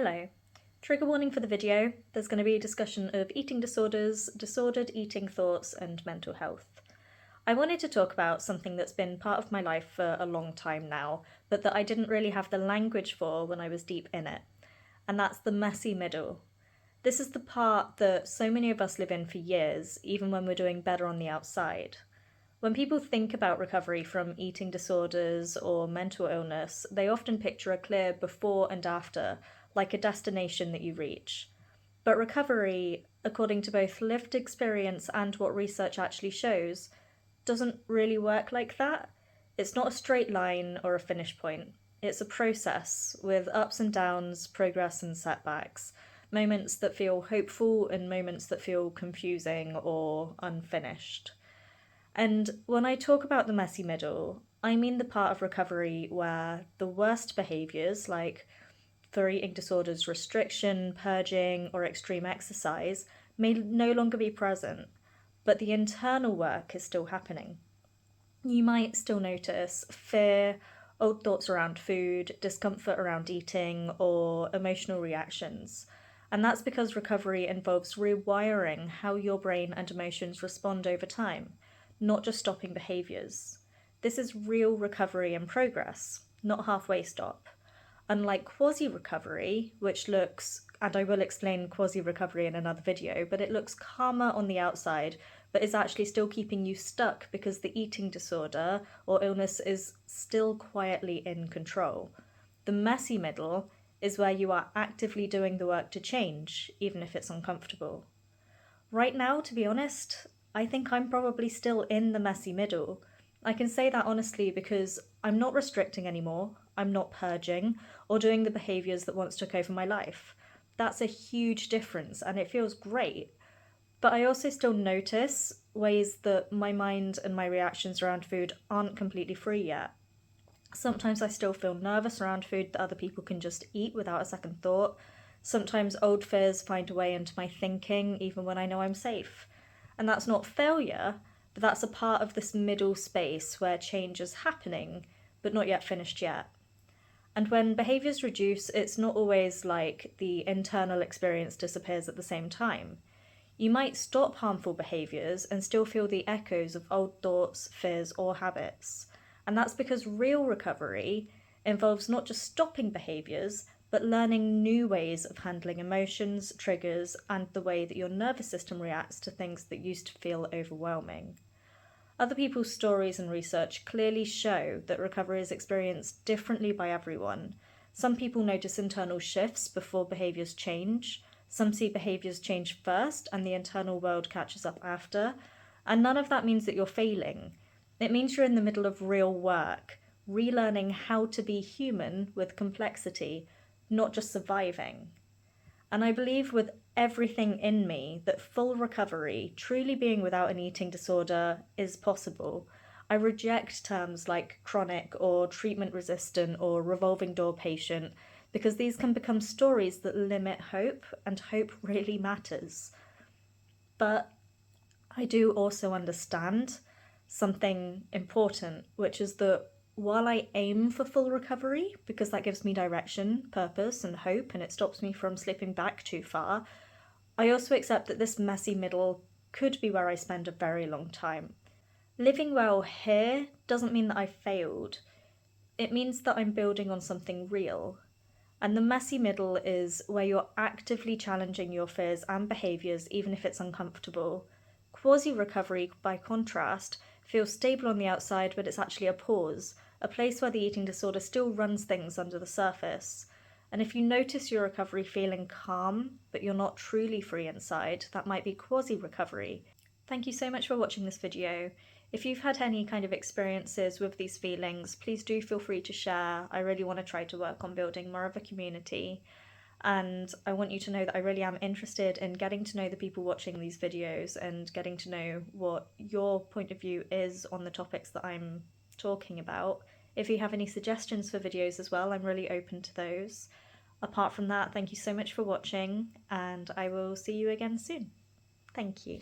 Hello. Trigger warning for the video, there's going to be a discussion of eating disorders, disordered eating thoughts and mental health. I wanted to talk about something that's been part of my life for a long time now, but that I didn't really have the language for when I was deep in it, and that's the messy middle. This is the part that so many of us live in for years, even when we're doing better on the outside. When people think about recovery from eating disorders or mental illness, they often picture a clear before and after, like a destination that you reach. But recovery, according to both lived experience and what research actually shows, doesn't really work like that. It's not a straight line or a finish point. It's a process with ups and downs, progress and setbacks, moments that feel hopeful and moments that feel confusing or unfinished. And when I talk about the messy middle, I mean the part of recovery where the worst behaviours, like for eating disorders, restriction, purging, or extreme exercise, may no longer be present, but the internal work is still happening. You might still notice fear, old thoughts around food, discomfort around eating, or emotional reactions. And that's because recovery involves rewiring how your brain and emotions respond over time, not just stopping behaviours. This is real recovery in progress, not halfway stop. Unlike quasi-recovery, which looks, and I will explain quasi-recovery in another video, but it looks calmer on the outside, but is actually still keeping you stuck because the eating disorder or illness is still quietly in control. The messy middle is where you are actively doing the work to change, even if it's uncomfortable. Right now, to be honest, I think I'm probably still in the messy middle. I can say that honestly because I'm not restricting anymore, I'm not purging, or doing the behaviours that once took over my life. That's a huge difference and it feels great. But I also still notice ways that my mind and my reactions around food aren't completely free yet. Sometimes I still feel nervous around food that other people can just eat without a second thought. Sometimes old fears find a way into my thinking even when I know I'm safe. And that's not failure, but that's a part of this middle space where change is happening, but not yet finished yet. And when behaviours reduce, it's not always like the internal experience disappears at the same time. You might stop harmful behaviours and still feel the echoes of old thoughts, fears, or habits. And that's because real recovery involves not just stopping behaviours, but learning new ways of handling emotions, triggers, and the way that your nervous system reacts to things that used to feel overwhelming. Other people's stories and research clearly show that recovery is experienced differently by everyone. Some people notice internal shifts before behaviours change. Some see behaviours change first and the internal world catches up after. And none of that means that you're failing. It means you're in the middle of real work, relearning how to be human with complexity, not just surviving. And I believe with everything in me that full recovery, truly being without an eating disorder, is possible. I reject terms like chronic or treatment resistant or revolving door patient because these can become stories that limit hope, and hope really matters. But I do also understand something important, which is that while I aim for full recovery, because that gives me direction, purpose, and hope, and it stops me from slipping back too far, I also accept that this messy middle could be where I spend a very long time. Living well here doesn't mean that I failed. It means that I'm building on something real. And the messy middle is where you're actively challenging your fears and behaviours, even if it's uncomfortable. Quasi-recovery, by contrast, feels stable on the outside, but it's actually a pause, a place where the eating disorder still runs things under the surface. And if you notice your recovery feeling calm, but you're not truly free inside, that might be quasi-recovery. Thank you so much for watching this video. If you've had any kind of experiences with these feelings, please do feel free to share. I really want to try to work on building more of a community. And I want you to know that I really am interested in getting to know the people watching these videos and getting to know what your point of view is on the topics that I'm talking about. If you have any suggestions for videos as well, I'm really open to those. Apart from that, thank you so much for watching, and I will see you again soon. Thank you.